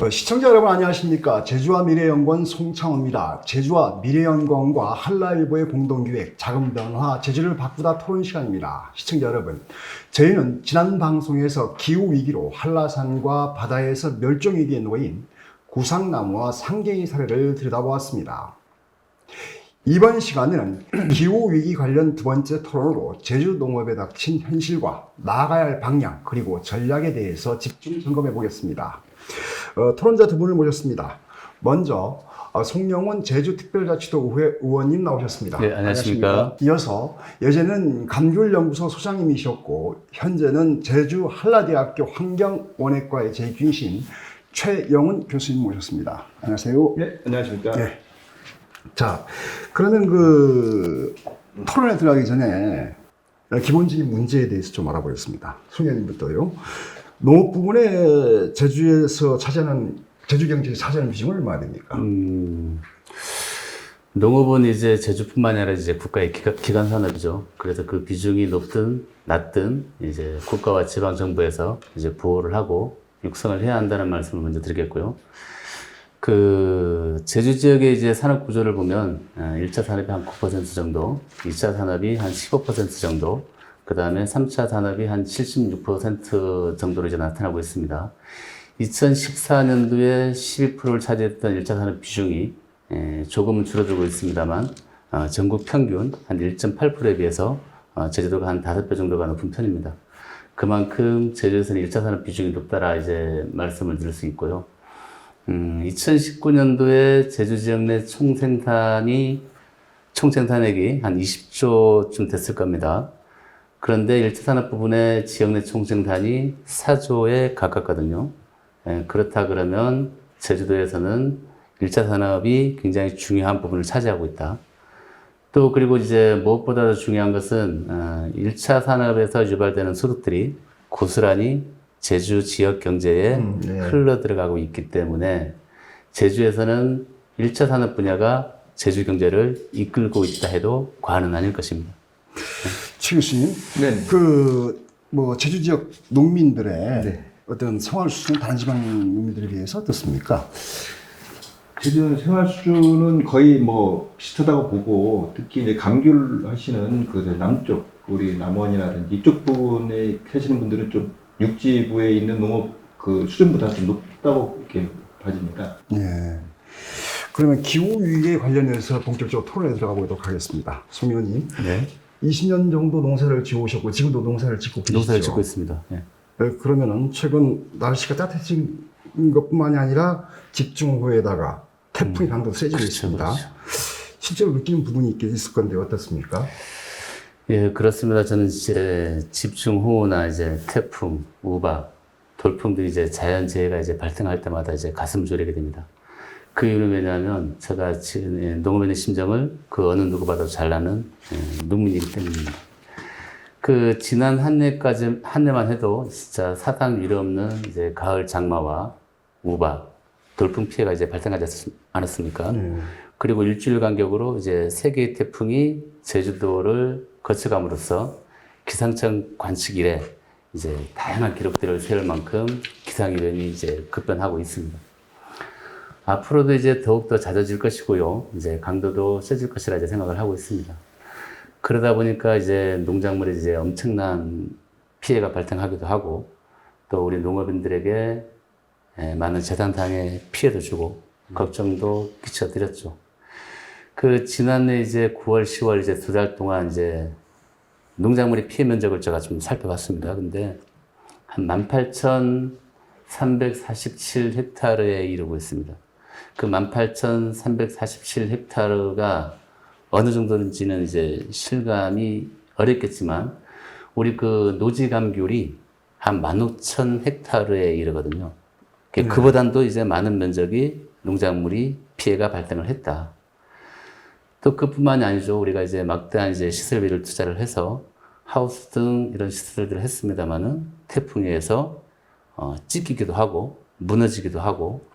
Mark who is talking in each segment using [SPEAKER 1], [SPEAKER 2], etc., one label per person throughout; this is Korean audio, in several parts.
[SPEAKER 1] 시청자 여러분 안녕하십니까. 제주와 미래연구원 송창호입니다. 제주와 미래연구원과 한라일보의 공동기획 자금변화 제주를 바꾸다 토론 시간입니다. 시청자 여러분, 저희는 지난 방송에서 기후위기로 한라산과 바다에서 멸종위기에 놓인 구상나무와 상갱이 사례를 들여다보았습니다. 이번 시간에는 기후위기 관련 두 번째 토론으로 제주 농업에 닥친 현실과 나아가야 할 방향 그리고 전략에 대해서 집중 점검해 보겠습니다. 토론자 두 분을 모셨습니다. 먼저 송영원 제주특별자치도의회 의원님 나오셨습니다.
[SPEAKER 2] 네, 안녕하십니까.
[SPEAKER 1] 이어서 예전에는 감귤연구소 소장님이셨고 현재는 제주 한라대학교 환경원액과의 재직이신 최영훈 교수님 모셨습니다. 안녕하세요.
[SPEAKER 3] 네, 안녕하십니까.
[SPEAKER 1] 네. 자, 그러면 토론에 들어가기 전에 기본적인 문제에 대해서 좀 알아보겠습니다. 송영님부터요. 농업 부분에 제주에서 차지하는 제주 경제에 차지하는 비중은 얼마나 됩니까?
[SPEAKER 2] 농업은 이제 제주뿐만 아니라 이제 국가의 기관 산업이죠. 그래서 그 비중이 높든 낮든 이제 국가와 지방 정부에서 이제 보호를 하고 육성을 해야 한다는 말씀을 먼저 드리겠고요. 그 제주 지역의 이제 산업 구조를 보면 1차 산업이 한 9% 정도, 2차 산업이 한 15% 정도, 그 다음에 3차 산업이 한 76% 정도로 이제 나타나고 있습니다. 2014년도에 12%를 차지했던 1차 산업 비중이 조금은 줄어들고 있습니다만 전국 평균 한 1.8%에 비해서 제주도가 한 5배 정도가 높은 편입니다. 그만큼 제주에서는 1차 산업 비중이 높다라 이제 말씀을 드릴 수 있고요. 2019년도에 제주 지역 내 총생산액이 한 20조쯤 됐을 겁니다. 그런데 1차 산업 부분의 지역 내 총생산이 4조에 가깝거든요. 그렇다 그러면 제주도에서는 1차 산업이 굉장히 중요한 부분을 차지하고 있다. 또 그리고 이제 무엇보다도 중요한 것은 1차 산업에서 유발되는 소득들이 고스란히 제주 지역 경제에 흘러 들어가고 있기 때문에 제주에서는 1차 산업 분야가 제주 경제를 이끌고 있다 해도 과언은 아닐 것입니다.
[SPEAKER 1] 최 교수님,
[SPEAKER 3] 네.
[SPEAKER 1] 제주 지역 농민들의 어떤 생활 수준은 단지방 농민들에 비해서 어떻습니까?
[SPEAKER 3] 제주 생활 수준은 거의 비슷하다고 보고, 특히 이제 감귤 하시는 그 남쪽, 우리 남원이라든지 이쪽 부분에 계시는 분들은 좀 육지부에 있는 농업 그 수준보다 좀 높다고 이렇게 봐집니다.
[SPEAKER 1] 네. 그러면 기후위기에 관련해서 본격적으로 토론에 들어가 보도록 하겠습니다. 송 의원님.
[SPEAKER 2] 네.
[SPEAKER 1] 20년 정도 농사를 지어오셨고 지금도 농사를 짓고 계시죠?
[SPEAKER 2] 농사를 짓고 있습니다. 네.
[SPEAKER 1] 그러면은 최근 날씨가 따뜻해진 것뿐만이 아니라 집중호우에다가 태풍의 강도도 세지고 있습니다.
[SPEAKER 2] 그렇죠.
[SPEAKER 1] 실제로 느끼는 부분이 있을 건데 어떻습니까?
[SPEAKER 2] 예, 그렇습니다. 저는 이제 집중호우나 이제 태풍, 우박, 돌풍들이 이제 자연재해가 이제 발생할 때마다 이제 가슴을 졸이게 됩니다. 그 이유는 왜냐하면 제가 지금 농업에 있는 심정을 그 어느 누구보다도 잘 나는 농민이기 때문입니다. 그 지난 한 해만 해도 진짜 사상 유례 없는 이제 가을 장마와 우박, 돌풍 피해가 이제 발생하지 않았습니까? 그리고 일주일 간격으로 이제 세 개의 태풍이 제주도를 거쳐감으로써 기상청 관측 이래 이제 다양한 기록들을 세울 만큼 기상이변이 이제 급변하고 있습니다. 앞으로도 이제 더욱더 잦아질 것이고요. 이제 강도도 세질 것이라 이제 생각을 하고 있습니다. 그러다 보니까 이제 농작물에 이제 엄청난 피해가 발생하기도 하고 또 우리 농업인들에게 많은 재산상의 피해도 주고 걱정도 끼쳐드렸죠. 그 지난해 이제 9월, 10월 이제 2달 동안 이제 농작물의 피해 면적을 제가 좀 살펴봤습니다. 근데 한 18,347헥타르에 이르고 있습니다. 그 18,347헥타르가 어느 정도인지는 이제 실감이 어렵겠지만 우리 그 노지감귤이 한 15,000헥타르에 이르거든요. 그보단도 이제 많은 면적이 농작물이 피해가 발생을 했다. 또 그뿐만이 아니죠. 우리가 이제 막대한 이제 시설비를 투자를 해서 하우스 등 이런 시설들을 했습니다만은 태풍에 의해서 찢기기도 하고 무너지기도 하고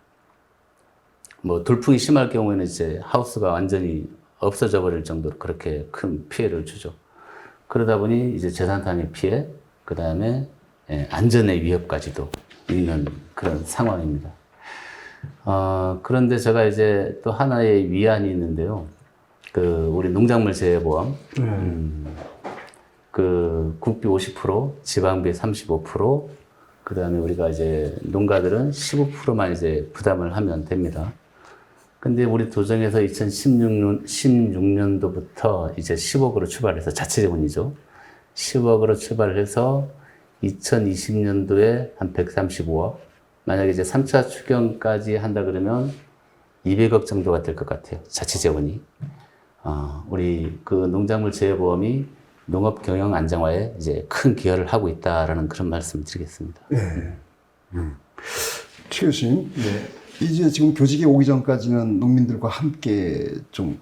[SPEAKER 2] 돌풍이 심할 경우에는 이제 하우스가 완전히 없어져 버릴 정도로 그렇게 큰 피해를 주죠. 그러다 보니 이제 재산상의 피해, 그 다음에 안전의 위협까지도 있는 그런 상황입니다. 그런데 제가 이제 또 하나의 위안이 있는데요. 우리 농작물 재해보험, 국비 50%, 지방비 35%, 그 다음에 우리가 이제 농가들은 15%만 이제 부담을 하면 됩니다. 근데 우리 도정에서 2016년도부터 이제 10억으로 출발해서 자체재원이죠. 10억으로 출발을 해서 2020년도에 한 135억. 만약에 이제 3차 추경까지 한다 그러면 200억 정도가 될 것 같아요. 자체재원이. 우리 그 농작물 재해보험이 농업 경영 안정화에 이제 큰 기여를 하고 있다라는 그런 말씀을 드리겠습니다.
[SPEAKER 1] 네. 최 교수님, 이제 지금 교직에 오기 전까지는 농민들과 함께 좀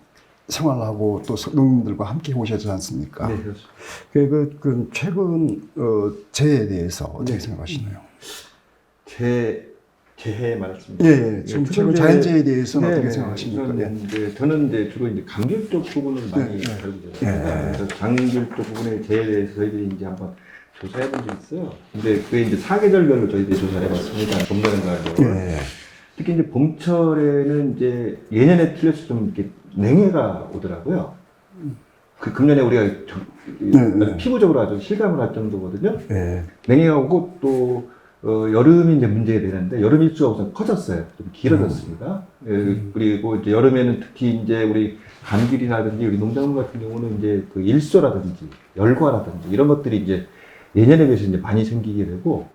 [SPEAKER 1] 생활하고 또 농민들과 함께 오셨지 않습니까?
[SPEAKER 3] 네, 그렇습니다.
[SPEAKER 1] 그 최근 재해에 대해서 어떻게 생각하시나요?
[SPEAKER 3] 재해 말씀.
[SPEAKER 1] 예, 지금 최근 자연재해에 대해서는 어떻게
[SPEAKER 3] 네,
[SPEAKER 1] 생각하십니까?
[SPEAKER 3] 저는 이제 주로 이제 감귤 쪽 부분을 많이 다루고 있어요. 그래서 감귤 쪽 부분의 재해에 대해서 저희들이 이제 한번 조사해 본 적이 있어요. 근데 그게 이제 사계절별로 저희들이 조사를 해봤습니다. 봄, 여름, 가을. 특히 이제 봄철에는 이제 예년에 틀려서 좀 이렇게 냉해가 오더라고요. 그 금년에 우리가 피부적으로 아주 실감을 할 정도거든요. 냉해가 오고 또 여름이 이제 문제가 되는데 여름 일수가 우선 커졌어요. 좀 길어졌습니다. 그리고 이제 여름에는 특히 이제 우리 감귤이라든지 우리 농작물 같은 경우는 이제 그 일소라든지 열과라든지 이런 것들이 이제 예년에 비해서 이제 많이 생기게 되고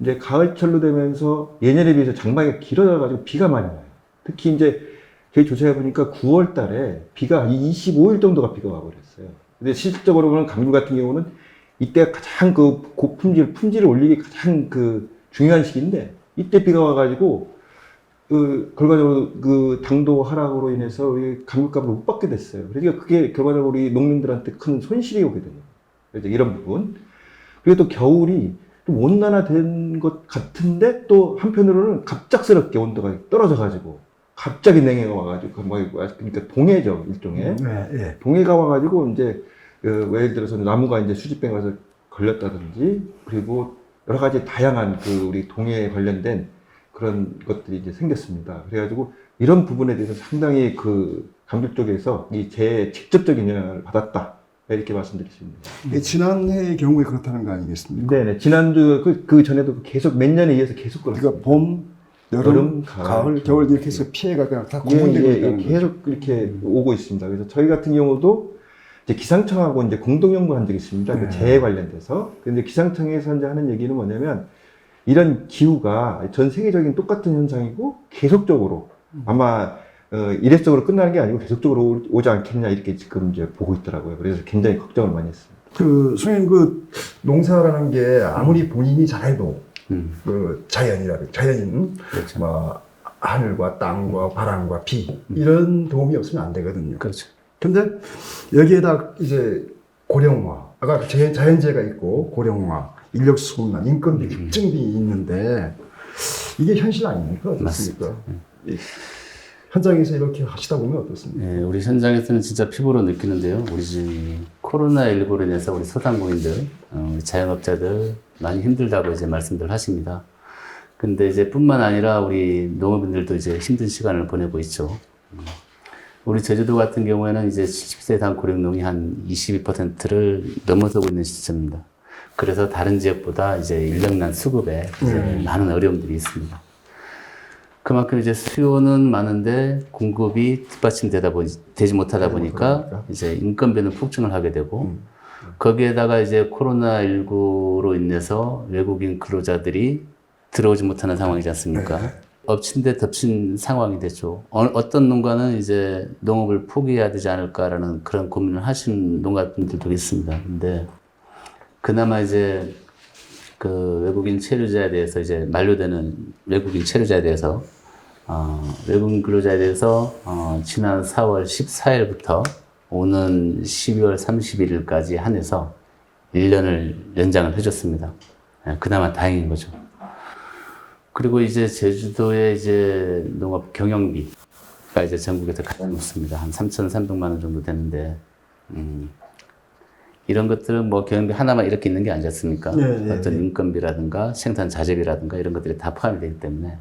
[SPEAKER 3] 이제 가을철로 되면서 예년에 비해서 장마가 길어져가지고 비가 많이 와요. 특히 이제 저희 조사해 보니까 9월 달에 비가 25일 정도가 비가 와버렸어요. 근데 실질적으로 보면 감귤 같은 경우는 이때가 가장 그 품질을 올리기 가장 그 중요한 시기인데 이때 비가 와가지고 결과적으로 그 당도 하락으로 인해서 우리 감귤값을 못 받게 됐어요. 그러니까 그게 결과적으로 우리 농민들한테 큰 손실이 오게 돼요. 그래서 이런 부분. 그리고 또 겨울이 좀 온난화된 것 같은데 또 한편으로는 갑작스럽게 온도가 떨어져가지고 갑자기 냉해가 와가지고 그러니까 동해죠 일종의 동해가 와가지고 이제 예를 들어서 나무가 이제 수집병 가서 걸렸다든지 그리고 여러 가지 다양한 그 우리 동해에 관련된 그런 것들이 이제 생겼습니다. 그래가지고 이런 부분에 대해서 상당히 그 감귤 쪽에서 이 재해에 직접적인 영향을 받았다. 이렇게 말씀드리겠습니다.
[SPEAKER 1] 지난해의 경우에 그렇다는 거 아니겠습니까?
[SPEAKER 3] 네네. 지난주 그 전에도 계속 몇 년에 이어서 계속 그렇습니다.
[SPEAKER 1] 그러니까 봄, 여름, 가을, 겨울 이렇게 해서 피해가 그냥 다 구분되고 있다는 거죠.
[SPEAKER 3] 계속 이렇게 오고 있습니다. 그래서 저희 같은 경우도 이제 기상청하고 이제 공동 연구한 적이 있습니다. 그 재해 관련돼서. 근데 기상청에서 이제 하는 얘기는 뭐냐면 이런 기후가 전 세계적인 똑같은 현상이고 계속적으로 아마 일회적으로 끝나는 게 아니고 계속적으로 오지 않겠냐 이렇게 지금 이제 보고 있더라고요. 그래서 굉장히 걱정을 많이 했습니다.
[SPEAKER 1] 선생님 농사라는 게 아무리 본인이 잘해도 자연인
[SPEAKER 2] 그렇죠.
[SPEAKER 1] 뭐 하늘과 땅과 바람과 비 이런 도움이 없으면 안 되거든요.
[SPEAKER 2] 그렇죠.
[SPEAKER 1] 근데 여기에다 이제 고령화, 아까 자연재해가 있고 고령화, 인력 수급난, 인건비 급증비 있는데 이게 현실 아닙니까? 어떻습니까? 현장에서 이렇게 하시다 보면 어떻습니까?
[SPEAKER 2] 네, 우리 현장에서는 진짜 피부로 느끼는데요. 우리 지금 코로나19로 인해서 우리 소상공인들, 우리 자영업자들 많이 힘들다고 이제 말씀들 하십니다. 근데 이제 뿐만 아니라 우리 농업인들도 이제 힘든 시간을 보내고 있죠. 우리 제주도 같은 경우에는 이제 70세 이상 고령농이 한 22%를 넘어서고 있는 시점입니다. 그래서 다른 지역보다 이제 인력난 수급에 이제 많은 어려움들이 있습니다. 그만큼 이제 수요는 많은데 공급이 뒷받침되지 못하다 보니까 이제 인건비는 폭증을 하게 되고 거기에다가 이제 코로나19로 인해서 외국인 근로자들이 들어오지 못하는 상황이지 않습니까? 엎친 데 덮친 상황이 됐죠. 어떤 농가는 이제 농업을 포기해야 되지 않을까라는 그런 고민을 하신 농가분들도 있습니다. 근데 그나마 이제 그 외국인 체류자에 대해서 이제 만료되는 외국인 체류자에 대해서 외국인 근로자에 대해서 지난 4월 14일부터 오는 12월 31일까지 한해서 1년을 연장을 해줬습니다. 그나마 다행인 거죠. 그리고 이제 제주도의 이제 농업 경영비가 이제 전국에서 가장 높습니다. 한 3,300만 원 정도 되는데, 이런 것들은 뭐 경영비 하나만 이렇게 있는 게 아니지 않습니까? 어떤 인건비라든가 생산 자재비라든가 이런 것들이 다 포함이 되기 때문에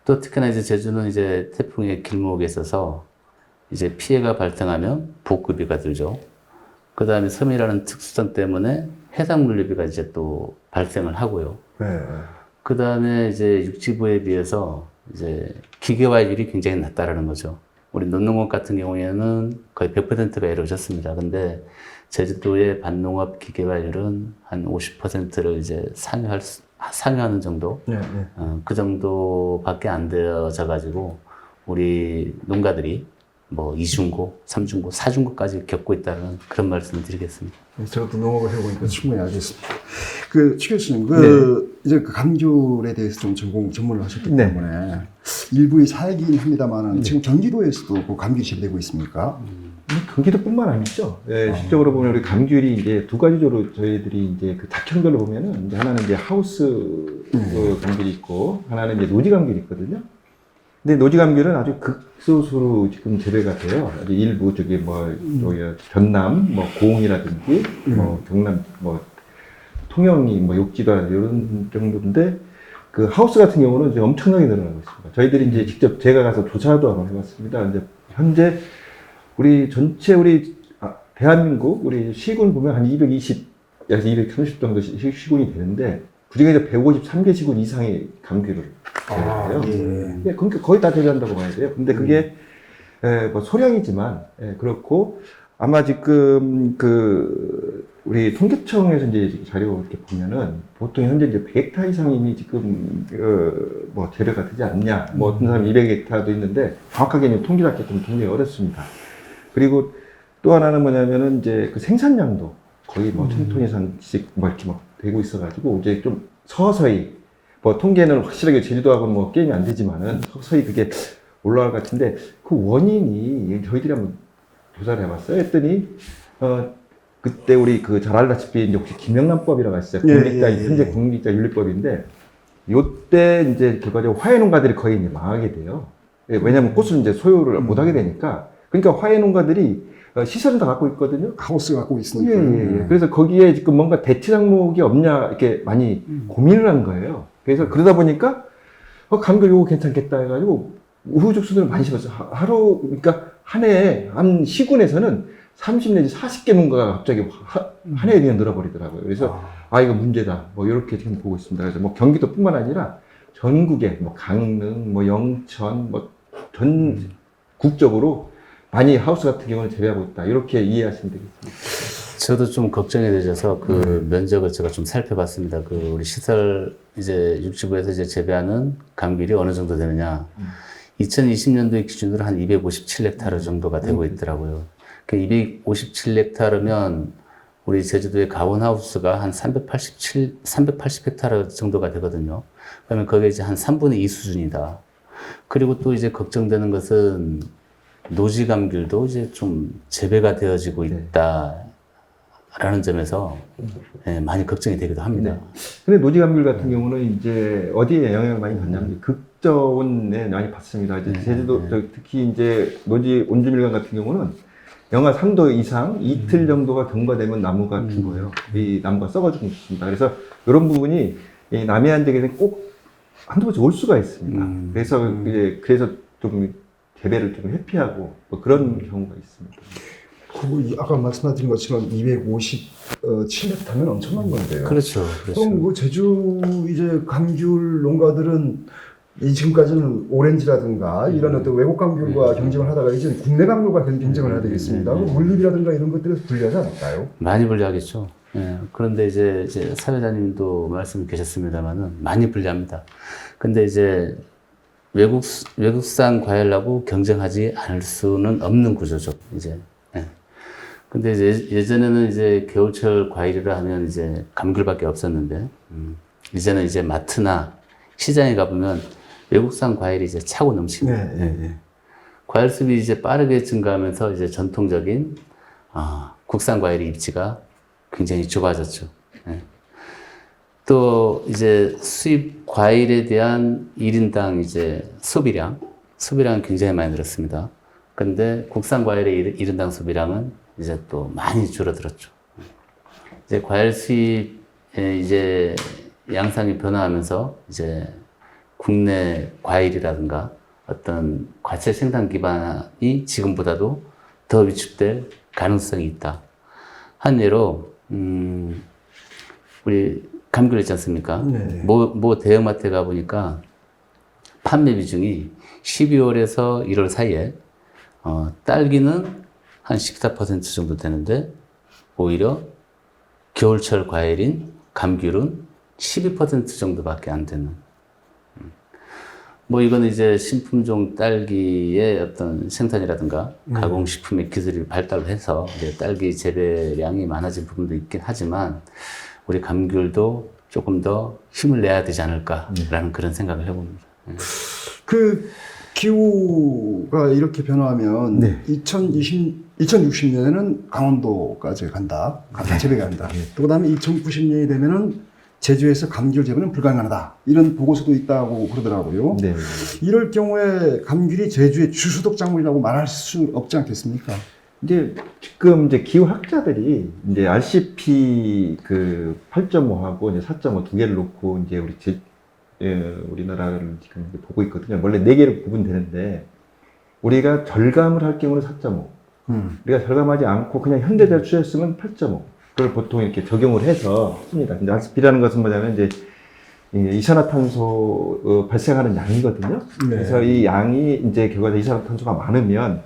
[SPEAKER 2] 또 특히나 이제 제주는 이제 태풍의 길목에 있어서 이제 피해가 발생하면 보급비가 들죠. 그 다음에 섬이라는 특수성 때문에 해상 물류비가 이제 또 발생을 하고요.
[SPEAKER 1] 네.
[SPEAKER 2] 그 다음에 이제 육지부에 비해서 이제 기계화율이 굉장히 낮다라는 거죠. 우리 논농업 같은 경우에는 거의 100%가 이루어졌습니다. 근데 제주도의 밭농업 기계화율은 한 50%를 이제 상회하는 정도?
[SPEAKER 1] 네, 네.
[SPEAKER 2] 그 정도밖에 안 되어져 가지고 우리 농가들이 뭐 2중고, 3중고, 4중고까지 겪고 있다는 그런 말씀을 드리겠습니다.
[SPEAKER 1] 제가 또 농업을 해보니까 충분히 알겠습니다. 최 교수님, 이제 그 감귤에 대해서 좀 전문을 하셨기
[SPEAKER 3] 네.
[SPEAKER 1] 때문에 일부의 사이긴 합니다만 지금 경기도에서도 그 감귤이 재배되고 있습니까?
[SPEAKER 3] 경기도뿐만 아니죠. 예, 실적으로 보면 우리 감귤이 이제 두 가지로 저희들이 이제 그 작형별로 보면은 이제 하나는 이제 하우스 그 감귤이 있고 하나는 이제 노지 감귤이 있거든요. 근데 노지 감귤은 아주 극소수로 지금 재배가 돼요. 아주 일부 저기 뭐 저기 전남 뭐 고흥이라든지 뭐 경남 뭐 통영이 뭐 욕지도 이런 정도인데 그 하우스 같은 경우는 이제 엄청나게 늘어나고 있습니다. 저희들이 이제 직접 제가 가서 조사도 한번 해봤습니다. 이제 현재 우리 전체 대한민국 우리 시군 보면 한 220에서 230 정도 시군이 되는데 그중에 이제 153개 시군 이상의 감귤을 재배해요.
[SPEAKER 1] 예.
[SPEAKER 3] 그러니까 거의 다 재배한다고 봐야 돼요. 근데 그게 뭐 소량이지만 그렇고 아마 지금 우리 통계청에서 이제 자료 이렇게 보면은 보통 현재 이제 100헥타 이상이 지금 뭐 재배가 되지 않냐. 뭐 어떤 사람 200헥타도 있는데 정확하게 이제 통계 잡기 좀 굉장히 어렵습니다. 그리고 또 하나는 뭐냐면은 이제 그 생산량도 거의 뭐 1000톤 이상씩 뭐 이렇게 막 되고 있어가지고 이제 좀 서서히 뭐 통계는 확실하게 제주도하고는 뭐 게임이 안 되지만은 서서히 그게 올라갈 것 같은데 그 원인이 저희들이 한번 조사를 해봤어요. 했더니 그때 우리 그 잘 알다시피 이제 혹시 김영란법이라고 했어요. 현재 공직자 윤리법인데 요때 이제 결과적으로 화훼농가들이 거의 이제 망하게 돼요. 왜냐하면 꽃을 이제 소유를 못하게 되니까. 그러니까 화훼농가들이 시설은 다 갖고 있거든요.
[SPEAKER 1] 하우스 갖고 있으니까.
[SPEAKER 3] 그래서 거기에 지금 뭔가 대체 작목이 없냐 이렇게 많이 고민을 한 거예요. 그래서 그러다 보니까 감귤 이거 괜찮겠다 해가지고 우후죽순을 많이 심었어요. 하루 그러니까 한 해에 한 시군에서는 30 내지 40개 농가가 갑자기 한 해에 그냥 늘어버리더라고요. 그래서 이거 문제다. 뭐 이렇게 지금 보고 있습니다. 그래서 뭐 경기도뿐만 아니라 전국에 뭐 강릉, 뭐 영천, 뭐 전 국적으로 많이 하우스 같은 경우는 재배하고 있다. 이렇게 이해하시면 되겠습니다.
[SPEAKER 2] 저도 좀 걱정이 되셔서 그 면적을 제가 좀 살펴봤습니다. 그 우리 시설 이제 육지부에서 이제 재배하는 감귤이 어느 정도 되느냐. 2020년도의 기준으로 한 257헥타르 정도가 되고 있더라고요. 그 257헥타르면 우리 제주도의 가원하우스가 한 380헥타르 정도가 되거든요. 그러면 거기에 이제 한 3분의 2 수준이다. 그리고 또 이제 걱정되는 것은 노지 감귤도 이제 좀 재배가 되어지고 있다라는 점에서 많이 걱정이 되기도 합니다.
[SPEAKER 3] 근데 노지 감귤 같은 경우는 이제 어디에 영향을 많이 받냐면 극저온에 많이 받습니다. 이제 제주도 특히 이제 노지 온주밀감 같은 경우는 영하 3도 이상 이틀 정도가 경과되면 나무가 죽어요. 이 나무가 썩어지고 있습니다. 그래서 이런 부분이 이 남해안 지역에는 꼭 한두 번씩 올 수가 있습니다. 그래서 좀 재배를 좀 회피하고 뭐 그런 경우가 있습니다.
[SPEAKER 1] 그리고 아까 말씀드린 것처럼 257헥타면 엄청난 건데요.
[SPEAKER 2] 그렇죠.
[SPEAKER 1] 그럼 그 제주 이제 감귤 농가들은 지금까지는 오렌지라든가 이런 어떤 외국 감귤과 경쟁을 하다가 이제 국내 감귤과 경쟁을 해야 되겠습니다. 물류비라든가 이런 것들에서 불리하지 않을까요?
[SPEAKER 2] 많이 불리하겠죠. 그런데 이제 사회자님도 말씀 계셨습니다만은 많이 불리합니다. 근데 이제 외국산 과일하고 경쟁하지 않을 수는 없는 구조죠, 이제. 근데 이제 예전에는 이제 겨울철 과일이라 하면 이제 감귤밖에 없었는데, 이제는 이제 마트나 시장에 가보면 외국산 과일이 이제 차고 넘칩니다. 과일 수입이 이제 빠르게 증가하면서 이제 전통적인, 국산 과일의 입지가 굉장히 좁아졌죠. 또 이제 수입 과일에 대한 1인당 이제 소비량은 굉장히 많이 늘었습니다. 근데 국산 과일의 1인당 소비량은 이제 또 많이 줄어들었죠. 이제 과일 수입의 이제 양상이 변화하면서 이제 국내 과일이라든가 어떤 과체 생산 기반이 지금보다도 더 위축될 가능성이 있다. 한 예로 우리 감귤 있지 않습니까?
[SPEAKER 1] 네.
[SPEAKER 2] 뭐 대형마트에 가보니까 판매 비중이 12월에서 1월 사이에 딸기는 한 14% 정도 되는데 오히려 겨울철 과일인 감귤은 12% 정도밖에 안 되는. 뭐 이거는 이제 신품종 딸기의 어떤 생산이라든가 가공식품의 기술이 발달해서 이제 딸기 재배량이 많아진 부분도 있긴 하지만 우리 감귤도 조금 더 힘을 내야 되지 않을까라는 그런 생각을 해봅니다.
[SPEAKER 1] 그 기후가 이렇게 변화하면
[SPEAKER 3] 네.
[SPEAKER 1] 2060년에는 강원도까지 간다. 재배가 간다. 또 그다음에 2090년이 되면은 제주에서 감귤 재배는 불가능하다. 이런 보고서도 있다고 그러더라고요.
[SPEAKER 3] 네.
[SPEAKER 1] 이럴 경우에 감귤이 제주의 주수독 작물이라고 말할 수 없지 않겠습니까?
[SPEAKER 3] 이제 지금 이제 기후학자들이 이제 RCP 그 8.5하고 이제 4.5 두 개를 놓고 이제 우리나라를 지금 이제 보고 있거든요. 원래 네 개로 구분되는데 우리가 절감을 할 경우는 4.5. 우리가 절감하지 않고 그냥 현대대로 추졌으면 8.5. 그걸 보통 이렇게 적용을 해서 씁니다. 근데 RCP라는 것은 뭐냐면 이제 이산화탄소 발생하는 양이거든요.
[SPEAKER 1] 네.
[SPEAKER 3] 그래서 이 양이 이제 결과적으로 이산화탄소가 많으면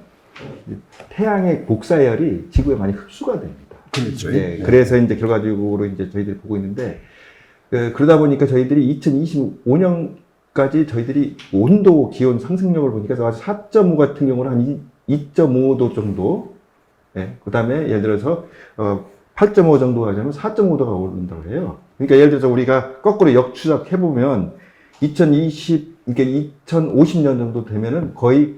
[SPEAKER 3] 태양의 복사열이 지구에 많이 흡수가 됩니다.
[SPEAKER 1] 그렇죠.
[SPEAKER 3] 네, 그래서 이제 결과적으로 이제 저희들이 보고 있는데 그러다 보니까 저희들이 2025년까지 저희들이 온도 기온 상승력을 보니까 4.5 같은 경우는 한 2.5도 정도. 네, 그 다음에 예를 들어서 8.5 정도가 되면 4.5도가 오른다고 해요. 그러니까 예를 들어서 우리가 거꾸로 역추적해 보면 2050년 정도 되면은 거의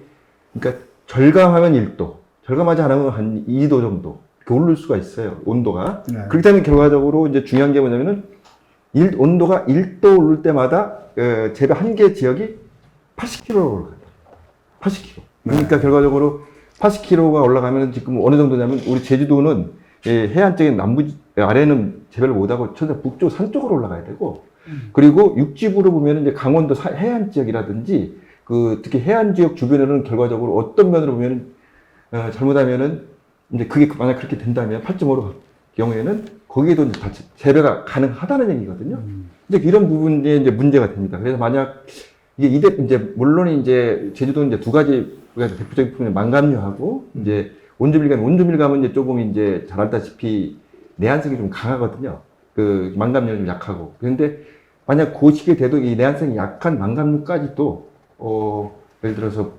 [SPEAKER 3] 그러니까 절감하면 1도, 절감하지 않으면 한 2도 정도 이렇게 오를 수가 있어요. 온도가.
[SPEAKER 1] 네.
[SPEAKER 3] 그렇기 때문에 결과적으로 이제 중요한 게 뭐냐면은 온도가 1도 오를 때마다 재배 한 개 지역이 80km로 올라가요. 80km. 그러니까 결과적으로 80km가 올라가면 지금 어느 정도냐면 우리 제주도는 해안 쪽에 아래는 재배를 못하고 전부 북쪽 산 쪽으로 올라가야 되고 그리고 육지부로 보면 이제 강원도 해안 지역이라든지 특히 해안 지역 주변에는 결과적으로 어떤 면으로 보면 잘못하면은 이제 그게 만약 그렇게 된다면 8.5로 경우에는 거기에도 이제 다 재배가 가능하다는 얘기거든요. 이제 이런 부분에 이제 문제가 됩니다. 그래서 만약 이게 이제 물론 이제 제주도는 이제 두 가지 우리가 대표적인 부분이 망감류하고 이제 온주밀감은 이제 조금 이제 잘 알다시피 내한성이 좀 강하거든요. 망감류는 좀 약하고. 그런데 만약 그 시기에 돼도 이 내한성이 약한 망감류까지도 예를 들어서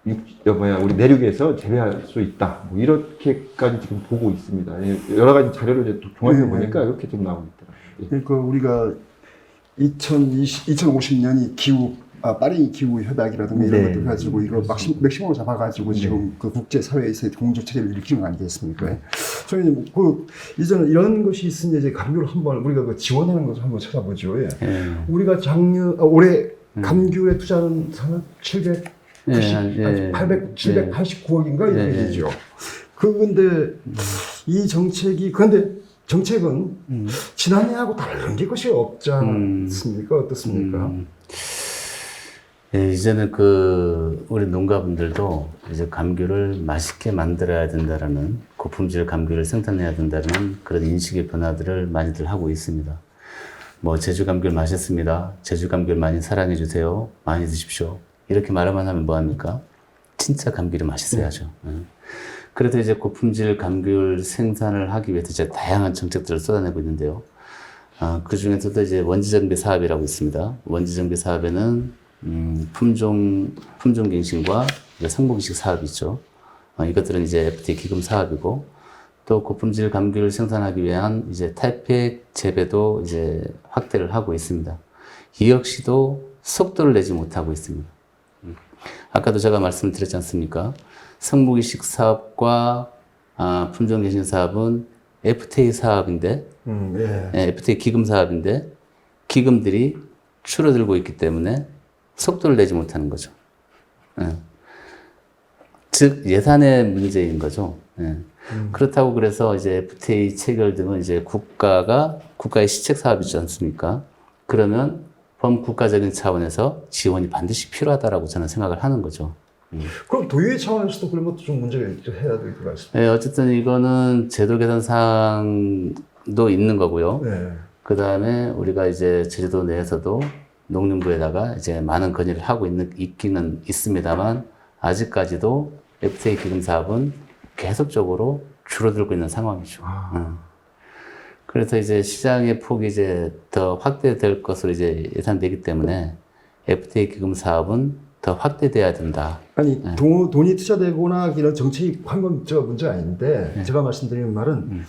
[SPEAKER 3] 우리 내륙에서 재배할 수 있다. 뭐 이렇게까지 지금 보고 있습니다. 여러 가지 자료를 이제 종합해 보니까 이렇게 좀 나오고 있더라고요.
[SPEAKER 1] 그러니까 우리가 2050년이 파리 기후 협약이라든가 이런
[SPEAKER 3] 네.
[SPEAKER 1] 것들 가지고 이거 맥시멈으로 잡아가지고 지금 그 국제 사회에서 공조 체제를 일으키는 거 아니겠습니까? 저희 이제는 이런 것이 있으니 이제 감귤을 한번 우리가 지원하는 것을 한번 찾아보죠. 예. 우리가 올해 감귤에 투자하는 산은 789억인가 이렇게 되죠. 그런데 이 정책이 그런데 정책은 지난해하고 다른 게 것이 없지 않습니까? 어떻습니까?
[SPEAKER 2] 예, 이제는 우리 농가분들도 이제 감귤을 맛있게 만들어야 된다라는 고품질 감귤을 생산해야 된다는 그런 인식의 변화들을 많이들 하고 있습니다. 뭐 제주 감귤 맛있습니다. 제주 감귤 많이 사랑해 주세요. 많이 드십시오. 이렇게 말만 하면 뭐합니까? 진짜 감귤이 맛있어야죠. 그래서 이제 고품질 감귤 생산을 하기 위해서 이제 다양한 정책들을 쏟아내고 있는데요. 그 중에서도 이제 원지정비 사업이라고 있습니다. 원지정비 사업에는 품종 갱신과 상봉식 사업이 있죠. 이것들은 이제 FTA 기금 사업이고, 또 고품질 감귤을 생산하기 위한 이제 탈피획 재배도 이제 확대를 하고 있습니다. 이 역시도 속도를 내지 못하고 있습니다. 아까도 제가 말씀드렸지 않습니까? 상봉식 사업과 품종 갱신 사업은 FTA 사업인데, FTA 기금 사업인데, 기금들이 줄어들고 있기 때문에 속도를 내지 못하는 거죠. 즉, 예산의 문제인 거죠. 그렇다고 그래서 이제 FTA 체결 등은 이제 국가의 시책 사업이지 않습니까? 그러면 범국가적인 차원에서 지원이 반드시 필요하다라고 저는 생각을 하는 거죠.
[SPEAKER 1] 그럼 도의회 차원에서도 그런 것도 좀 문제가 해야 될 것 같습니다.
[SPEAKER 2] 네, 어쨌든 이거는 제도 개선 사항도 있는 거고요.
[SPEAKER 1] 네.
[SPEAKER 2] 그 다음에 우리가 이제 제주도 내에서도 농림부에다가 이제 많은 건의를 하고 있기는 있습니다만 아직까지도 FTA 기금 사업은 계속적으로 줄어들고 있는 상황이죠. 그래서 이제 시장의 폭이 이제 더 확대될 것으로 이제 예상되기 때문에 FTA 기금 사업은 더 확대돼야 된다.
[SPEAKER 1] 아니 돈이 투자되거나 이런 정책이 한건 문제가 아닌데 제가 말씀드리는 말은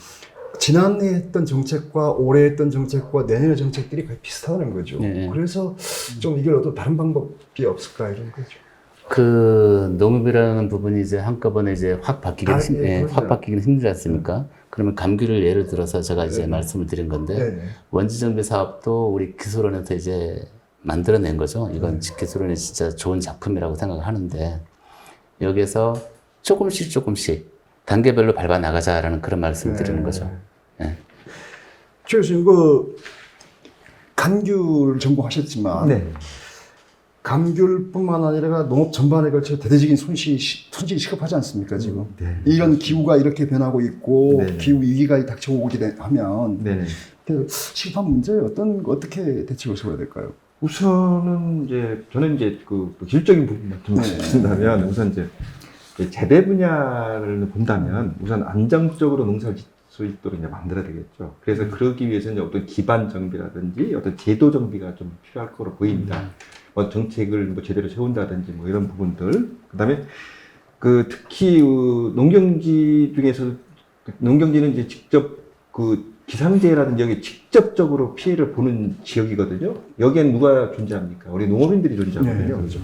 [SPEAKER 1] 지난해 했던 정책과 올해 했던 정책과 내년의 정책들이 거의 비슷하다는 거죠.
[SPEAKER 2] 네.
[SPEAKER 1] 그래서 좀 이걸 어떤 다른 방법이 없을까 이런 거죠.
[SPEAKER 2] 그 농업이라는 부분이 이제 한꺼번에 이제 확 바뀌기는
[SPEAKER 1] 그렇죠.
[SPEAKER 2] 확 바뀌기는 힘들지 않습니까? 그러면 감귤을 예를 들어서 제가 이제 말씀을 드린 건데
[SPEAKER 1] 네.
[SPEAKER 2] 원지 정비 사업도 우리 기술원에서 이제 만들어낸 거죠. 이건 기술원의 진짜 좋은 작품이라고 생각을 하는데 여기에서 조금씩 단계별로 밟아 나가자라는 그런 말씀을 드리는 거죠. 네.
[SPEAKER 1] 최 교수님, 감귤 전공하셨지만
[SPEAKER 3] 네.
[SPEAKER 1] 감귤뿐만 아니라 농업 전반에 걸쳐 대대적인 손실이 시급하지 않습니까 지금?
[SPEAKER 3] 네.
[SPEAKER 1] 이런 기후가 이렇게 변하고 있고
[SPEAKER 3] 네.
[SPEAKER 1] 기후 위기가 닥쳐오게 하면
[SPEAKER 3] 네.
[SPEAKER 1] 시급한 문제에 어떻게 대책을 세워야 될까요?
[SPEAKER 3] 우선은 이제 저는 이제 그 기술적인 부분만 좀 말씀드린다면 우선 이제 재배 분야를 본다면 우선 안정적으로 농사를 짓을 수 있도록 이제 만들어야 되겠죠. 그래서 그러기 위해서는 어떤 기반 정비라든지 어떤 제도 정비가 좀 필요할 거로 보입니다. 뭐 정책을 뭐 제대로 세운다든지 뭐 이런 부분들. 그다음에 특히 농경지 중에서 농경지는 이제 직접 기상재해라든지 여기 직접적으로 피해를 보는 지역이거든요. 여기엔 누가 존재합니까? 우리 농업인들이 존재하거든요.
[SPEAKER 1] 네, 그렇죠.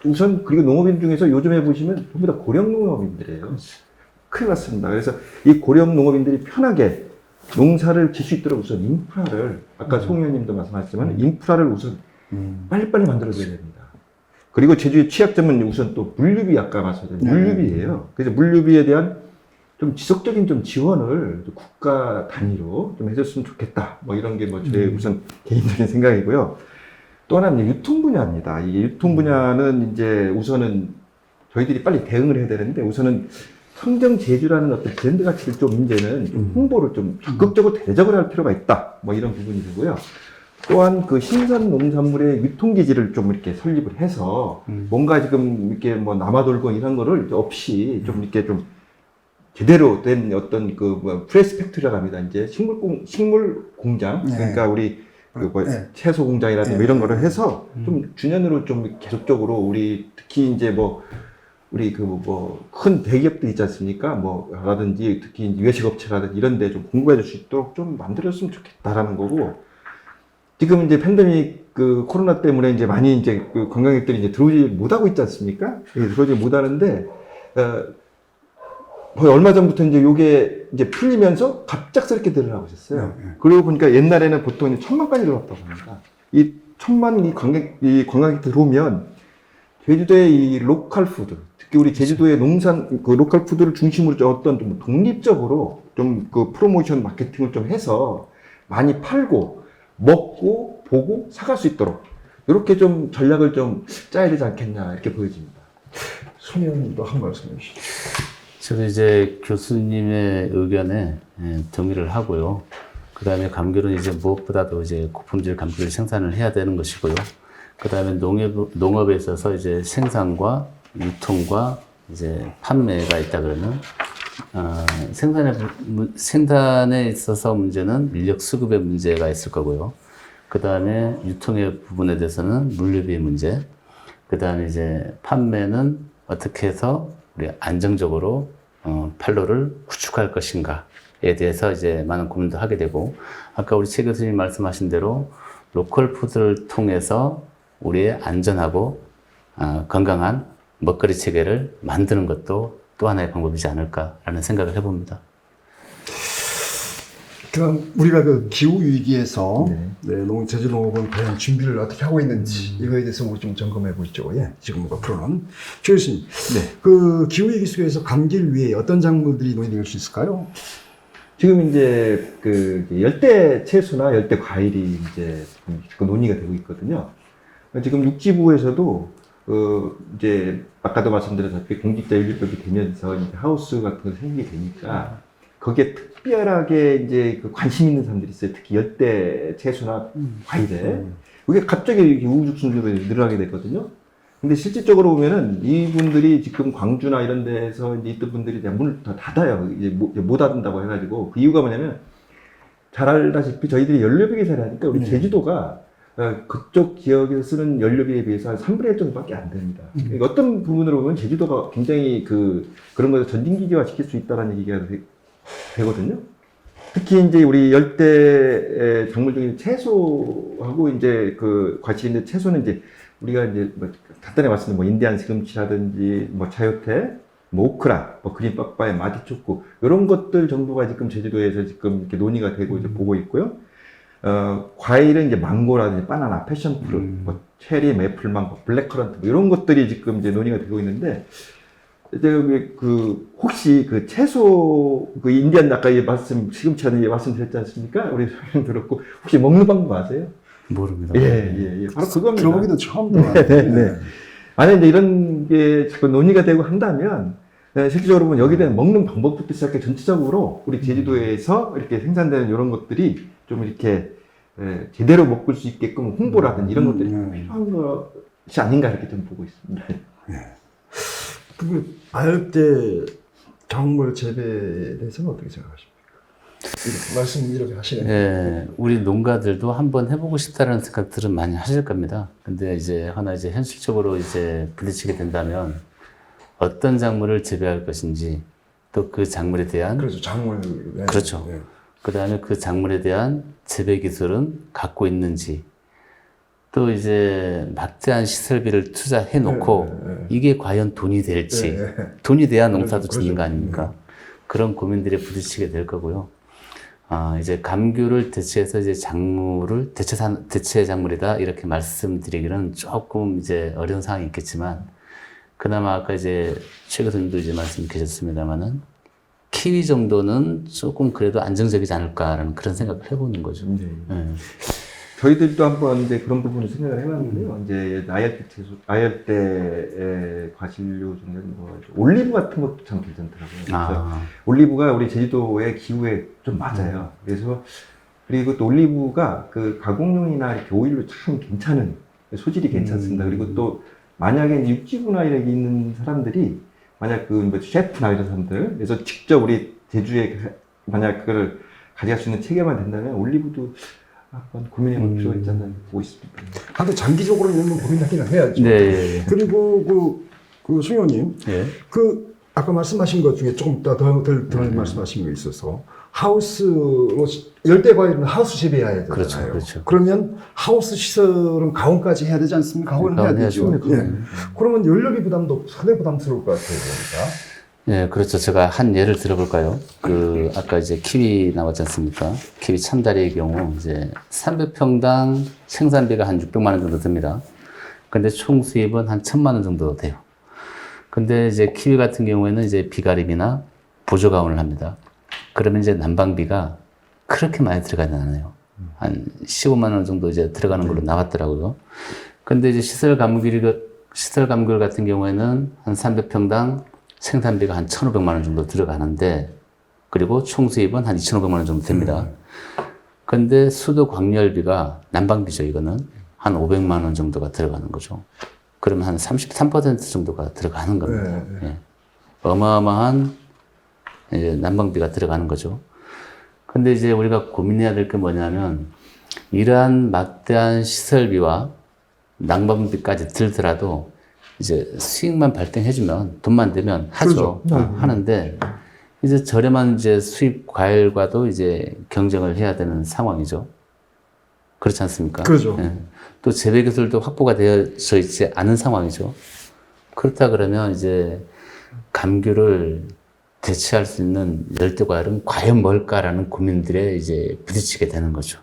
[SPEAKER 3] 우선 그리고 농업인 중에서 요즘 해보시면 전부 다 고령 농업인들이에요. 큰일 났습니다. 그래서 이 고령 농업인들이 편하게 농사를 질 수 있도록 우선 인프라를 아까 송 의원님도 말씀하셨지만 인프라를 우선 빨리빨리 만들어줘야 됩니다. 그리고 제주의 취약점은 우선 또 물류비 아까 말씀하셨죠. 물류비예요. 그래서 물류비에 대한 좀 지속적인 좀 지원을 국가 단위로 좀 해줬으면 좋겠다. 뭐 이런 게 뭐 저의 우선 개인적인 생각이고요. 또 하나는 유통 분야입니다. 이 유통 분야는 이제 우선은 저희들이 빨리 대응을 해야 되는데 우선은 성정 제주라는 어떤 브랜드 가치를 좀 이제는 홍보를 좀 적극적으로 대적을 할 필요가 있다. 뭐 이런 부분이 되고요. 또한 신선 농산물의 유통기지를 좀 이렇게 설립을 해서 뭔가 지금 이렇게 뭐 남아돌고 이런 거를 없이 좀 이렇게 좀 제대로 된 어떤 프레스 팩토리라고 합니다. 이제 식물 공장.
[SPEAKER 1] 네.
[SPEAKER 3] 그러니까 우리
[SPEAKER 1] 네.
[SPEAKER 3] 채소 공장이라든지 뭐 이런 거를 해서 좀 주년으로 좀 계속적으로 우리 특히 이제 우리 큰 대기업들 있지 않습니까? 라든지 특히 이제 외식업체라든지 이런 데 좀 공급해 줄 수 있도록 좀 만들었으면 좋겠다라는 거고 지금 이제 팬데믹 코로나 때문에 이제 많이 이제 관광객들이 이제 들어오지 못하고 있지 않습니까? 들어오지 못하는데, 거의 얼마 전부터 이제 요게 이제 풀리면서 갑작스럽게 늘어나고 있었어요. 그러고 보니까 옛날에는 보통 1,000만까지 늘어났다고 합니다. 이 1,000만 관광객 들어오면 제주도의 이 로컬 푸드, 특히 우리 제주도의 농산 로컬 푸드를 중심으로 어떤 좀 독립적으로 좀 프로모션 마케팅을 좀 해서 많이 팔고 먹고 보고 사갈 수 있도록 이렇게 좀 전략을 좀 짜야 되지 않겠냐 이렇게 보여집니다.
[SPEAKER 1] 손 의원님도 한 말씀 해주시죠.
[SPEAKER 2] 저도 이제 교수님의 의견에 동의를 하고요. 그 다음에 감귤은 이제 무엇보다도 이제 고품질 감귤을 생산을 해야 되는 것이고요. 그 다음에 농업에 있어서 이제 생산과 유통과 이제 판매가 있다 그러면, 생산에 있어서 문제는 인력 수급의 문제가 있을 거고요. 그 다음에 유통의 부분에 대해서는 물류비 문제. 그 다음에 이제 판매는 어떻게 해서 우리 안정적으로 판로를 구축할 것인가에 대해서 이제 많은 고민도 하게 되고, 아까 우리 최 교수님 말씀하신 대로 로컬 푸드를 통해서 우리의 안전하고 건강한 먹거리 체계를 만드는 것도 또 하나의 방법이지 않을까라는 생각을 해봅니다.
[SPEAKER 1] 그럼 우리가 기후 위기에서 제주 농업은 과연 준비를 어떻게 하고 있는지 이거에 대해서 우리 좀 점검해 보죠. 지금 앞으로는 최 교수님, 기후 위기 속에서 감기를 위해 어떤 작물들이 논의될 수 있을까요?
[SPEAKER 3] 지금 이제 열대 채소나 열대 과일이 이제 논의가 되고 있거든요. 지금 육지부에서도 이제 아까도 말씀드렸다시피 공직자 윤리법이 되면서 이제 하우스 같은 거 생기게 되니까 거기에 특별하게 이제 그 관심 있는 사람들이 있어요. 특히 열대 채소나 과일에. 그게 갑자기 이렇게 우후죽순으로 늘어나게 됐거든요. 근데 실질적으로 보면은 이분들이 지금 광주나 이런 데서 이제 있던 분들이 그냥 문을 다 닫아요. 이제 못 닫는다고 해가지고. 그 이유가 뭐냐면 잘 알다시피 저희들이 연료비 계산을 하니까 우리 제주도가 그쪽 지역에서 쓰는 연료비에 비해서 한 3분의 1 정도밖에 안 됩니다. 그러니까 어떤 부분으로 보면 제주도가 굉장히 그런 것을 전진기지화 시킬 수 있다는 얘기가 되거든요. 특히 이제 우리 열대 작물 중에 채소하고 이제 그 과실인데 채소는 이제 우리가 이제 뭐 간단히 말씀드리면 뭐 인디안 시금치라든지 뭐 차요태, 뭐 오크라, 뭐 그린 빠빠이, 마디초코 이런 것들 정도가 지금 제주도에서 지금 이렇게 논의가 되고 이제 보고 있고요. 과일은 이제 망고라든지 바나나, 패션프루트, 뭐 체리, 매플망고, 블랙커런트 뭐 이런 것들이 지금 이제 논의가 되고 있는데 이제 혹시 그 채소 그 인디안 아까 시금치라는 말씀드렸지 않습니까? 우리 설명 들었고 혹시 먹는 방법 아세요?
[SPEAKER 2] 모릅니다.
[SPEAKER 3] 예. 바로 그겁니다.
[SPEAKER 1] 들어보기도 처음 들어요.
[SPEAKER 3] 네. 만약 이제 이런 게 자꾸 논의가 되고 한다면 실질적으로 보면 여기에 대한 먹는 방법부터 시작해 전체적으로 우리 제주도에서 이렇게 생산되는 이런 것들이 좀 이렇게 제대로 먹을 수 있게끔 홍보라든지 이런 것들이 필요한 것이 아닌가 이렇게 좀 보고 있습니다.
[SPEAKER 1] 그 아열대 작물 재배에 대해서는 어떻게 생각하십니까? 이렇게 말씀 이렇게 하시네요.
[SPEAKER 2] 예, 우리 농가들도 한번 해보고 싶다는 생각들은 많이 하실 겁니다. 근데 이제 하나 이제 현실적으로 이제 부딪히게 된다면 어떤 작물을 재배할 것인지 또 그 작물에 대한
[SPEAKER 1] 그렇죠. 작물. 네.
[SPEAKER 2] 그렇죠.
[SPEAKER 1] 네.
[SPEAKER 2] 그 다음에 그 작물에 대한 재배 기술은 갖고 있는지 또 이제 막대한 시설비를 투자해 놓고 이게 과연 돈이 될지 돈이 돼야 농사도 짓는 거 아닙니까? 그런 고민들에 부딪히게 될 거고요. 이제 감귤을 대체해서 이제 작물을 대체 작물이다 이렇게 말씀드리기는 조금 이제 어려운 상황이 있겠지만 그나마 아까 이제 최 교수님도 이제 말씀 계셨습니다만은 키위 정도는 조금 그래도 안정적이지 않을까라는 그런 생각을 해보는 거죠. 네.
[SPEAKER 3] 저희들도 한번 이제 그런 부분을 생각을 해봤는데요. 이제 나열대 과실류 중에 뭐 올리브 같은 것도 참 괜찮더라고요. 그래서 올리브가 우리 제주도의 기후에 좀 맞아요. 그래서 그리고 또 올리브가 그 가공용이나 이렇게 오일로 참 괜찮은 소질이 괜찮습니다. 그리고 또 만약에 이제 육지구나 이렇게 있는 사람들이 만약 뭐 셰프나 이런 사람들 그래서 직접 우리 제주에 만약 그걸 가져갈 수 있는 체계만 된다면 올리브도 한번 고민해볼 필요가 있지 않나 보고 있습니다.
[SPEAKER 1] 하여튼 장기적으로 이런 건 고민하기는 해야죠.
[SPEAKER 2] 네.
[SPEAKER 1] 그리고 그 승효님,
[SPEAKER 2] 네.
[SPEAKER 1] 그 아까 말씀하신 것 중에 조금 덜 말씀하신 게 있어서 하우스로 열대 과일은 하우스 재배해야 되잖아요.
[SPEAKER 2] 그렇죠.
[SPEAKER 1] 그러면 하우스 시설은 가온까지 해야 되지 않습니까? 가온은 해야 되죠. 그러면 연료비 부담도 상당히 부담스러울 것 같아요. 그러니까.
[SPEAKER 2] 네, 그렇죠. 제가 한 예를 들어볼까요? 아까 이제 키위 나왔지 않습니까? 키위 참다리의 경우, 이제 300평당 생산비가 한 600만 원 정도 듭니다. 근데 총 수입은 한 1000만 원 정도 돼요. 근데 이제 키위 같은 경우에는 이제 비가림이나 보조가온을 합니다. 그러면 이제 난방비가 그렇게 많이 들어가지 않아요. 한 15만 원 정도 이제 들어가는 걸로 나왔더라고요. 근데 이제 시설 감귤 같은 경우에는 한 300평당 생산비가 한 1,500만 원 정도 들어가는데, 그리고 총 수입은 한 2,500만 원 정도 됩니다. 근데 수도 광열비가 난방비죠, 이거는. 한 500만 원 정도가 들어가는 거죠. 그러면 한 33% 정도가 들어가는 겁니다. 예. 어마어마한 이제 난방비가 들어가는 거죠. 근데 이제 우리가 고민해야 될 게 뭐냐면, 이러한 막대한 시설비와 난방비까지 들더라도 이제 수익만 발생해주면 돈만 되면 하죠. 하는데 이제 저렴한 이제 수입 과일과도 이제 경쟁을 해야 되는 상황이죠. 그렇지 않습니까?
[SPEAKER 1] 그렇죠.
[SPEAKER 2] 예. 또 재배 기술도 확보가 되어져 있지 않은 상황이죠. 그렇다 그러면 이제 감귤을 대체할 수 있는 열대 과일은 과연 뭘까라는 고민들에 이제 부딪히게 되는 거죠.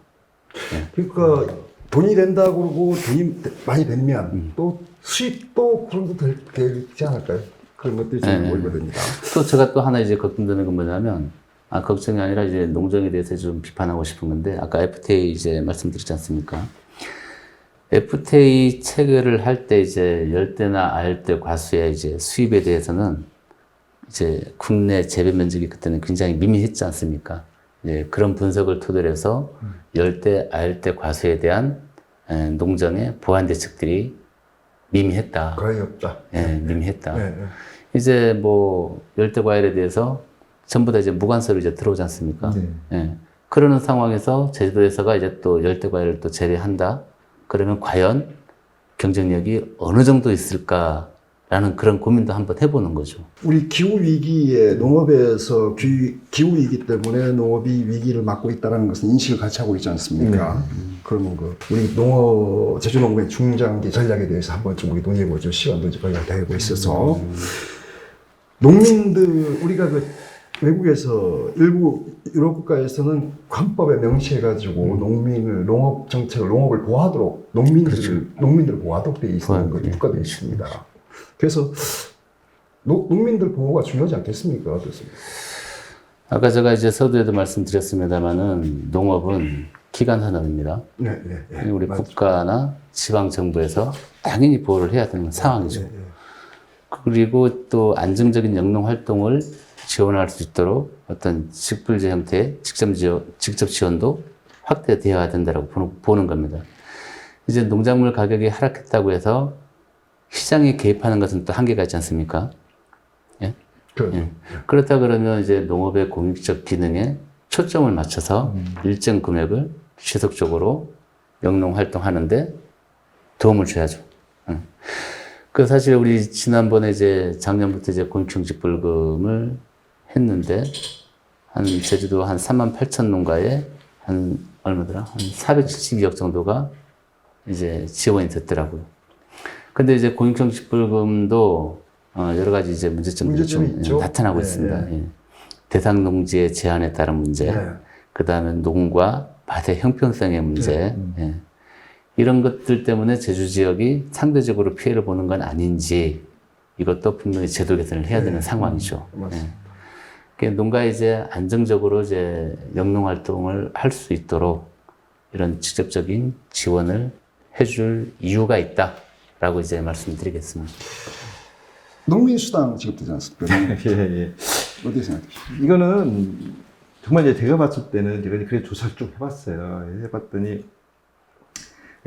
[SPEAKER 2] 예.
[SPEAKER 1] 그러니까 돈이 된다고 그러고 돈이 많이 되면 또 수입도 그런 것도 되지 않을까요? 그런 것들이 좀 보이거든요.
[SPEAKER 2] 또 제가 또 하나 이제 걱정되는 건 뭐냐면, 걱정이 아니라 이제 농정에 대해서 좀 비판하고 싶은 건데, 아까 FTA 이제 말씀드렸지 않습니까? FTA 체결을 할 때 이제 열대나 아열대 과수의 이제 수입에 대해서는 이제 국내 재배 면적이 그때는 굉장히 미미했지 않습니까? 이제 그런 분석을 토대로 해서 열대, 아열대 과수에 대한 농정의 보완 대책들이 미미했다.
[SPEAKER 1] 거의 없다.
[SPEAKER 2] 미미했다.
[SPEAKER 1] 네, 네.
[SPEAKER 2] 이제 뭐 열대 과일에 대해서 전부 다 이제 무관세로 이제 들어오지 않습니까?
[SPEAKER 3] 네.
[SPEAKER 2] 예. 그러는 상황에서 제주도에서가 이제 또 열대 과일을 또 재배한다. 그러면 과연 경쟁력이 어느 정도 있을까라는 그런 고민도 한번 해보는 거죠.
[SPEAKER 1] 우리 기후 위기에 농업에서 기후 위기 때문에 농업이 위기를 맞고 있다는 것은 인식을 같이 하고 있지 않습니까? 그러면 우리 제주농업의 중장기 전략에 대해서 한번 좀 우리 논의해보죠. 시간도 이제 거의 다 되고 있어서 농민들 우리가 외국에서 일부 유럽 국가에서는 헌법에 명시해가지고 농업 정책을 농업을 보호하도록 농민들을 보호하도록 되어 있는 것이 국가되어 있습니다. 그래서 농민들 보호가 중요하지 않겠습니까? 어떻습니까?
[SPEAKER 2] 아까 제가 이제 서두에도 말씀드렸습니다만은 농업은 기간 산업입니다.
[SPEAKER 1] 네.
[SPEAKER 2] 우리 국가나 지방 정부에서 당연히 보호를 해야 되는 상황이죠. 그리고 또 안정적인 영농 활동을 지원할 수 있도록 어떤 직불제 형태의 직접 지원도 확대되어야 된다고 보는 겁니다. 이제 농작물 가격이 하락했다고 해서 시장에 개입하는 것은 또 한계가 있지 않습니까? 예? 예. 그렇다 그러면 이제 농업의 공익적 기능에 초점을 맞춰서 일정 금액을 지속적으로 영농 활동하는데 도움을 줘야죠. 그 사실 우리 지난번에 이제 작년부터 이제 공익형직불금을 했는데 한 제주도 한 38,000 농가에 한 얼마더라? 한 472억 정도가 이제 지원이 됐더라고요. 근데 이제 공익형직불금도 여러 가지 이제 문제점들이 좀 나타나고 있습니다. 예. 대상 농지의 제한에 따른 문제, 그 다음에 농과 밭의 형평성의 문제, 예. 이런 것들 때문에 제주 지역이 상대적으로 피해를 보는 건 아닌지 이것도 분명히 제도 개선을 해야 되는 상황이죠. 예. 농가에 이제 안정적으로 이제 영농 활동을 할 수 있도록 이런 직접적인 지원을 해줄 이유가 있다라고 이제 말씀드리겠습니다.
[SPEAKER 1] 농민수당 지급되지 않습니까?
[SPEAKER 3] 예.
[SPEAKER 1] 어떻게 생각하십니까?
[SPEAKER 3] 이거는 정말 이제 제가 봤을 때는 제가 그래 조사를 좀 해봤어요. 해봤더니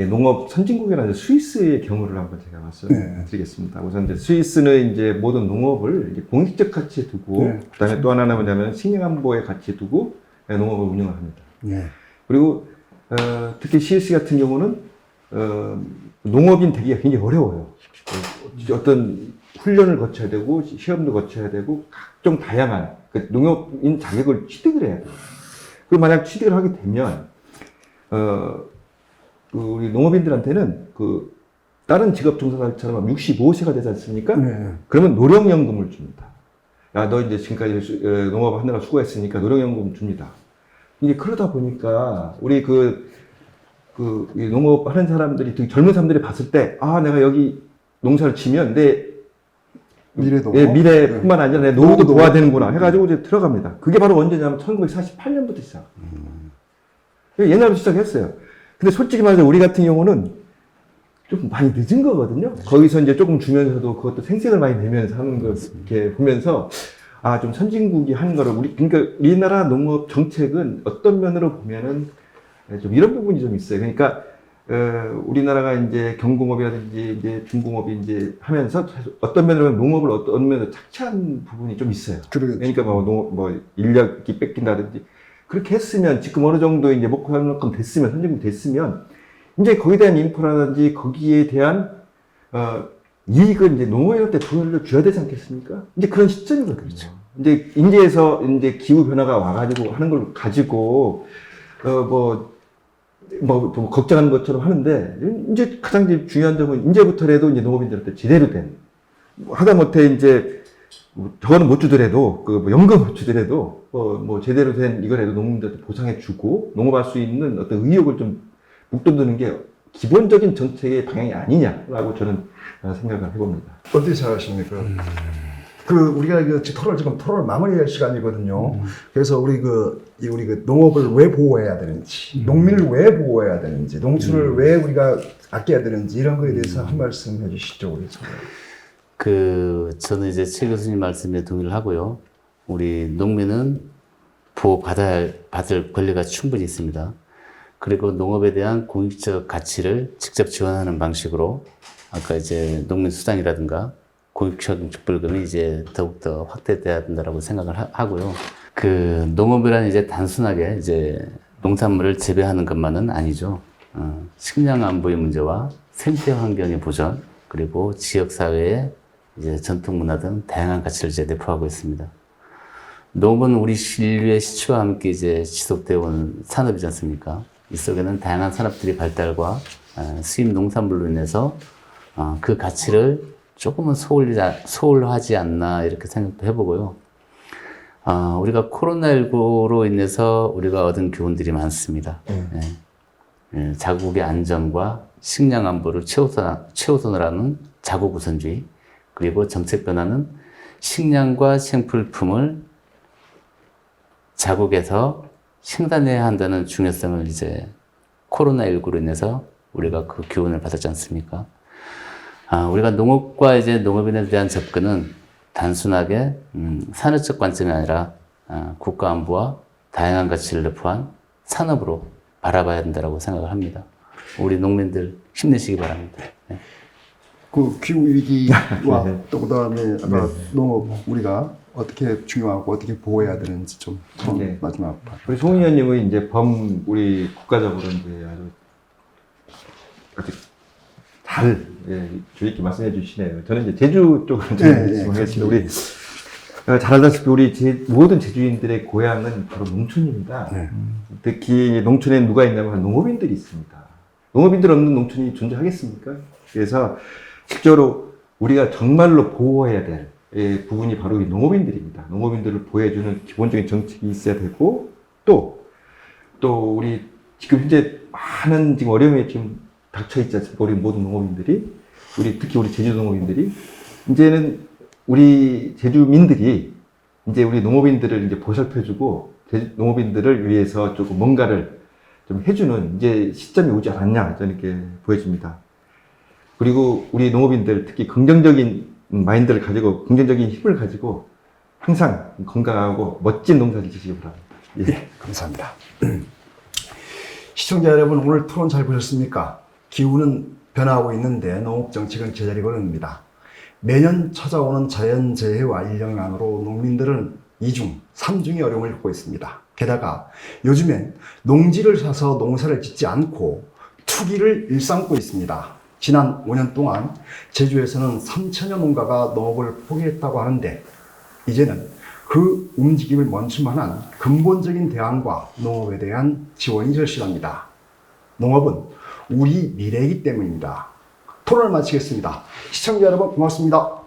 [SPEAKER 3] 농업 선진국이라는 스위스의 경우를 한번 제가 말씀드리겠습니다. 우선 이제 스위스는 이제 모든 농업을 이제 공익적 가치에 두고, 그다음에 또 하나는 뭐냐면 식량안보의 가치에 두고 농업을 운영을 합니다. 그리고 특히 스위스 같은 경우는 농업인 되기가 굉장히 어려워요. 어떤 훈련을 거쳐야 되고 시험도 거쳐야 되고 각종 다양한 농업인 자격을 취득을 해야 돼요. 그리고 만약 취득을 하게 되면 우리 농업인들한테는 다른 직업 종사자처럼 65세가 되지 않습니까? 그러면 노령연금을 줍니다. 야, 너 이제 지금까지 농업 하느라 수고했으니까 노령연금 줍니다. 이제 그러다 보니까 우리 이 농업 하는 사람들이, 특히 젊은 사람들이 봤을 때, 내가 여기 농사를 치면 미래뿐만 아니라 내 노후도 도와야 되는구나 해가지고 이제 들어갑니다. 그게 바로 언제냐면 1948년부터 시작. 옛날부터 시작했어요. 근데 솔직히 말해서 우리 같은 경우는 좀 많이 늦은 거거든요. 거기서 이제 조금 주면서도 그것도 생색을 많이 내면서 하는 거 이렇게 보면서 좀 선진국이 하는 거를 그러니까 우리나라 농업 정책은 어떤 면으로 보면은 좀 이런 부분이 좀 있어요. 그러니까 우리나라가 이제 경공업이라든지 이제 중공업이 이제 하면서 어떤 면으로 보면 농업을 어떤 면으로 착취한 부분이 좀 있어요. 그러니까 인력이 뺏긴다든지 그렇게 했으면 지금 어느 정도 이제 먹고 사는 만큼 됐으면 선진국 됐으면 이제 거기에 대한 인프라든지 거기에 대한 이익을 이제 농업인한테 돈을 줘야 되지 않겠습니까? 이제 그런 시점이거든요. 그렇죠. 이제 인제에서 이제 기후 변화가 와가지고 하는 걸 가지고 걱정하는 것처럼 하는데, 이제 가장 중요한 점은, 이제부터라도 이제 농업인들한테 제대로 된, 하다못해 이제, 저거는 못 주더라도, 연금 못 주더라도, 제대로 된 이거라도 농민들한테 보상해주고, 농업할 수 있는 어떤 의욕을 좀 북돋우는 게 기본적인 정책의 방향이 아니냐라고 저는 생각을 해봅니다.
[SPEAKER 1] 어떻게 생각하십니까? 우리가 토론을 마무리할 시간이거든요. 그래서 우리 농업을 왜 보호해야 되는지, 농민을 왜 보호해야 되는지, 농촌을 왜 우리가 아껴야 되는지 이런 거에 대해서 한 말씀 해주시죠, 우리
[SPEAKER 2] 저는 이제 최 교수님 말씀에 동의를 하고요. 우리 농민은 받을 권리가 충분히 있습니다. 그리고 농업에 대한 공익적 가치를 직접 지원하는 방식으로 아까 이제 농민수당이라든가 공익적 족불금이 이제 더욱더 확대돼야 된다라고 생각을 하고요. 농업이란 이제 단순하게 이제 농산물을 재배하는 것만은 아니죠. 식량 안보의 문제와 생태 환경의 보전, 그리고 지역 사회의 이제 전통 문화 등 다양한 가치를 이제 내포하고 있습니다. 농업은 우리 인류의 시초와 함께 이제 지속되어 온 산업이지 않습니까? 이 속에는 다양한 산업들이 발달과 수입 농산물로 인해서 그 가치를 조금은 소홀하지 않나 이렇게 생각도 해보고요. 우리가 코로나19로 인해서 우리가 얻은 교훈들이 많습니다. 자국의 안전과 식량 안보를 최우선으로 하는 자국 우선주의, 그리고 정책 변화는 식량과 생필품을 자국에서 생산해야 한다는 중요성을 이제 코로나19로 인해서 우리가 그 교훈을 받았지 않습니까? 우리가 농업과 이제 농업인에 대한 접근은 단순하게 산업적 관점이 아니라 국가 안보와 다양한 가치를 내포한 산업으로 바라봐야 된다고 생각을 합니다. 우리 농민들 힘내시기 바랍니다. 네.
[SPEAKER 1] 기후 위기와 또 그다음에 아까 농업 우리가 어떻게 중요하고 어떻게 보호해야 되는지 좀 마지막
[SPEAKER 3] 우리 송 의원님은 이제 우리 국가적으로 이제 아주 잘 주의 있게 말씀해 주시네요. 저는 이제 제주 쪽으로 말씀하겠습니다. 우리 잘 알다시피 우리 모든 제주인들의 고향은 바로 농촌입니다. 특히 농촌에 누가 있냐면 농업인들이 있습니다. 농업인들 없는 농촌이 존재하겠습니까? 그래서 실제로 우리가 정말로 보호해야 될 부분이 바로 이 농업인들입니다. 농업인들을 보호해주는 기본적인 정책이 있어야 되고, 또 우리 지금 현재 많은 지금 어려움에 지금 닥쳐있지 않습니까? 우리 모든 농업인들이, 특히 우리 제주 농업인들이, 이제는 우리 제주민들이 이제 우리 농업인들을 이제 보살펴주고, 농업인들을 위해서 조금 뭔가를 좀 해주는 이제 시점이 오지 않았냐, 저는 이렇게 보여집니다. 그리고 우리 농업인들, 특히 긍정적인 마인드를 가지고, 긍정적인 힘을 가지고, 항상 건강하고 멋진 농사를 지시기 바랍니다.
[SPEAKER 1] 예, 감사합니다. 시청자 여러분, 오늘 토론 잘 보셨습니까? 기후는 변화하고 있는데 농업 정책은 제자리 걸음입니다. 매년 찾아오는 자연재해와 일영양으로 농민들은 2중, 3중의 어려움을 겪고 있습니다. 게다가 요즘엔 농지를 사서 농사를 짓지 않고 투기를 일삼고 있습니다. 지난 5년 동안 제주에서는 3천여 농가가 농업을 포기했다고 하는데 이제는 그 움직임을 멈출 만한 근본적인 대안과 농업에 대한 지원이 절실합니다. 농업은 우리 미래이기 때문입니다. 토론을 마치겠습니다. 시청자 여러분 고맙습니다.